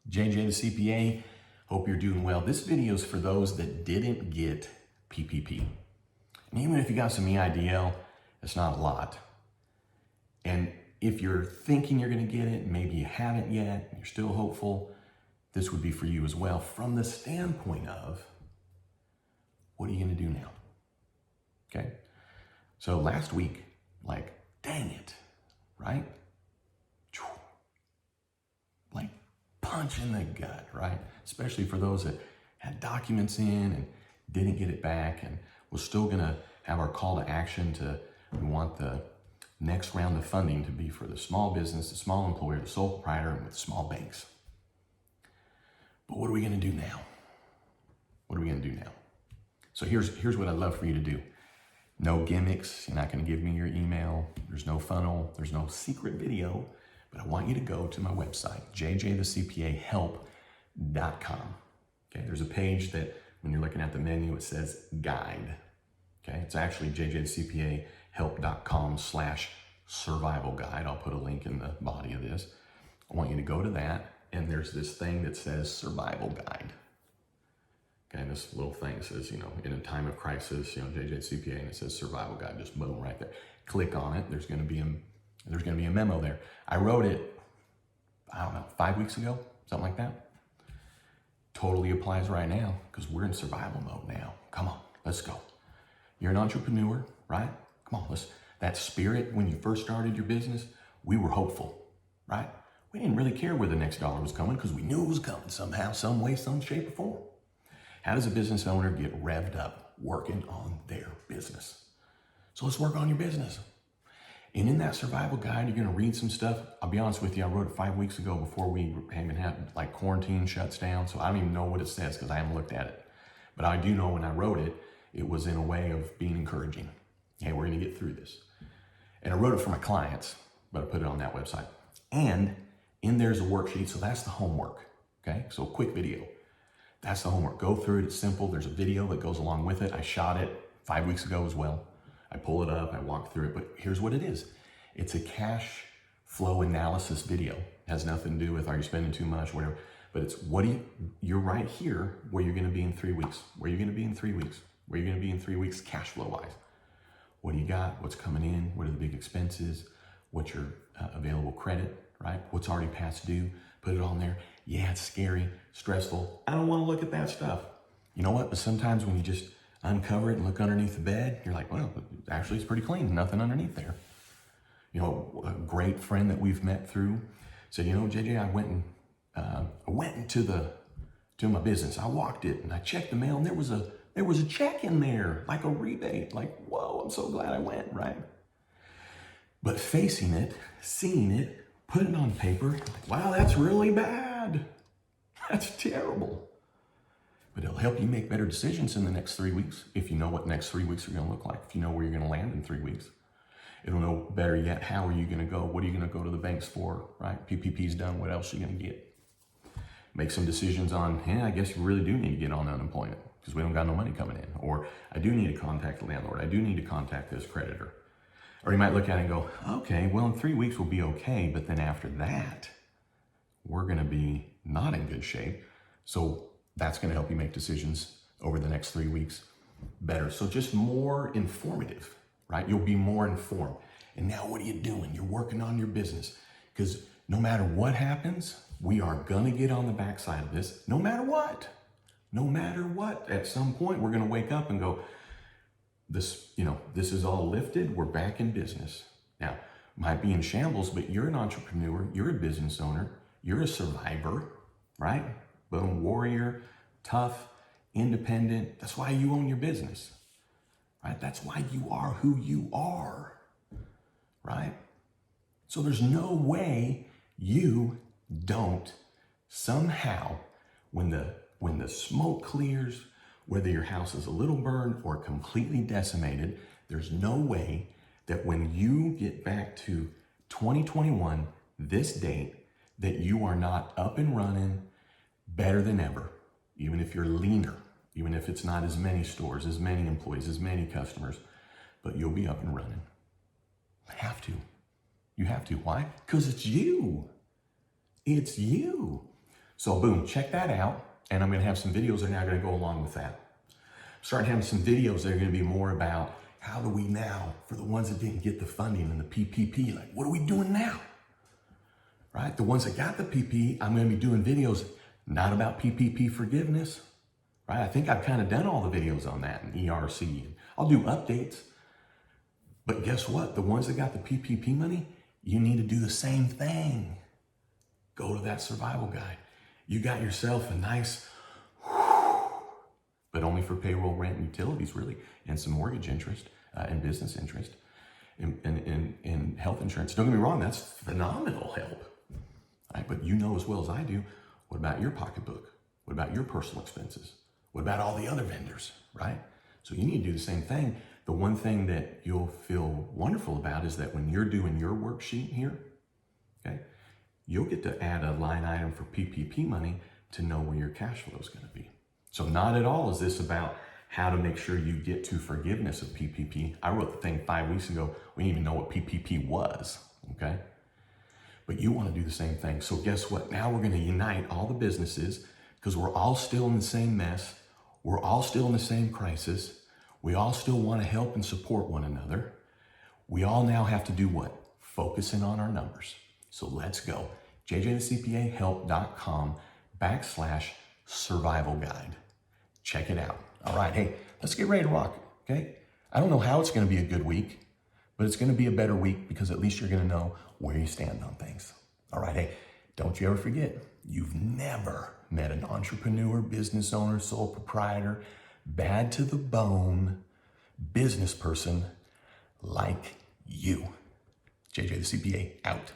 JJ the CPA, hope you're doing well. This video is for those that didn't get PPP. And even if you got some EIDL, it's not a lot. And if you're thinking you're gonna get it, maybe you haven't yet, you're still hopeful, this would be for you as well from the standpoint of, what are you gonna do now? Okay? So last week, like, dang it, right? Like punch in the gut, right? Especially for those that had documents in and didn't get it back. And we're still gonna have our call to action we want the next round of funding to be for the small business, the small employer, the sole proprietor, and with small banks. But what are we gonna do now? What are we gonna do now? So here's what I'd love for you to do. No gimmicks, you're not gonna give me your email, there's no funnel, there's no secret video, but I want you to go to my website, jjthecpahelp.com. Okay, there's a page that when you're looking at the menu, it says guide. Okay, it's actually jjthecpahelp.com/survival guide. I'll put a link in the body of this. I want you to go to that, and there's this thing that says survival guide. Okay, and this little thing says, in a time of crisis, JJ CPA, and it says survival guide, just boom, right there. Click on it, there's gonna be a memo there. I wrote it, I don't know, 5 weeks ago, something like that. Totally applies right now, because we're in survival mode now. Come on, let's go. You're an entrepreneur, right? Come on, that spirit, when you first started your business, we were hopeful, right? We didn't really care where the next dollar was coming because we knew it was coming somehow, some way, some shape or form. How does a business owner get revved up working on their business? So let's work on your business. And in that survival guide, you're gonna read some stuff. I'll be honest with you, I wrote it 5 weeks ago before we even had quarantine shuts down. So I don't even know what it says because I haven't looked at it. But I do know when I wrote it, it was in a way of being encouraging. Hey, we're gonna get through this. And I wrote it for my clients, but I put it on that website. And in there's a worksheet, so that's the homework, okay? So quick video. That's the homework. Go through it, it's simple. There's a video that goes along with it. I shot it 5 weeks ago as well. I pull it up, I walk through it, but here's what it is. It's a cash flow analysis video. It has nothing to do with, are you spending too much, whatever. But it's you're right here where you're gonna be in 3 weeks. Where you're gonna be in 3 weeks. Where you're gonna be in 3 weeks cash flow wise. What do you got? What's coming in? What are the big expenses? What's your available credit, right? What's already past due? Put it on there. Yeah, it's scary, stressful. I don't want to look at that stuff. You know what? But sometimes when you just uncover it and look underneath the bed, you're like, well, actually it's pretty clean. Nothing underneath there. A great friend that we've met through said, JJ, I went into my business. I walked it and I checked the mail and there was a check in there, like a rebate. Like, whoa, I'm so glad I went, right? But facing it, seeing it, putting it on paper, like, wow, that's really bad. That's terrible. But it'll help you make better decisions in the next 3 weeks if you know what the next 3 weeks are going to look like, if you know where you're going to land in 3 weeks. It'll know better yet, how are you going to go? What are you going to go to the banks for, right? PPP's done, what else are you going to get? Make some decisions on, I guess you really do need to get on unemployment because we don't got no money coming in. Or I do need to contact the landlord. I do need to contact this creditor. Or you might look at it and go, okay, well, in 3 weeks we'll be okay. But then after that, we're going to be not in good shape. So that's going to help you make decisions over the next 3 weeks better. So just more informative, right? You'll be more informed. And now what are you doing? You're working on your business because no matter what happens, we are going to get on the backside of this, no matter what. No matter what, at some point, we're going to wake up and go, this is all lifted. We're back in business. Now, might be in shambles, but you're an entrepreneur. You're a business owner. You're a survivor, right? Boom, warrior, tough, independent. That's why you own your business, right? That's why you are who you are, right? So there's no way you don't somehow, when the smoke clears, whether your house is a little burned or completely decimated, there's no way that when you get back to 2021, this date, that you are not up and running better than ever, even if you're leaner, even if it's not as many stores, as many employees, as many customers, but you'll be up and running. Have to. You have to. Why? Because it's you. It's you. So boom, check that out. And I'm going to have some videos that are now going to go along with that. Start having some videos that are going to be more about how do we now, for the ones that didn't get the funding and the PPP, like what are we doing now? Right? The ones that got the PPP, I'm going to be doing videos not about PPP forgiveness. Right? I think I've kind of done all the videos on that in ERC. I'll do updates. But guess what? The ones that got the PPP money, you need to do the same thing. Go to that survival guide. You got yourself a nice, but only for payroll, rent, and utilities, really, and some mortgage interest and business interest and health insurance. Don't get me wrong, that's phenomenal help. Right? But you know as well as I do, what about your pocketbook? What about your personal expenses? What about all the other vendors, right? So you need to do the same thing. The one thing that you'll feel wonderful about is that when you're doing your worksheet here, okay, you'll get to add a line item for PPP money to know where your cash flow is going to be. So not at all is this about how to make sure you get to forgiveness of PPP. I wrote the thing 5 weeks ago. We didn't even know what PPP was, okay? But you want to do the same thing. So guess what? Now we're going to unite all the businesses because we're all still in the same mess. We're all still in the same crisis. We all still want to help and support one another. We all now have to do what? Focus in on our numbers. So let's go. jjthecpahelp.com/survival guide. Check it out. All right. Hey, let's get ready to rock. Okay. I don't know how it's going to be a good week, but it's going to be a better week because at least you're going to know where you stand on things. All right. Hey, don't you ever forget, you've never met an entrepreneur, business owner, sole proprietor, bad to the bone business person like you. JJ the CPA out.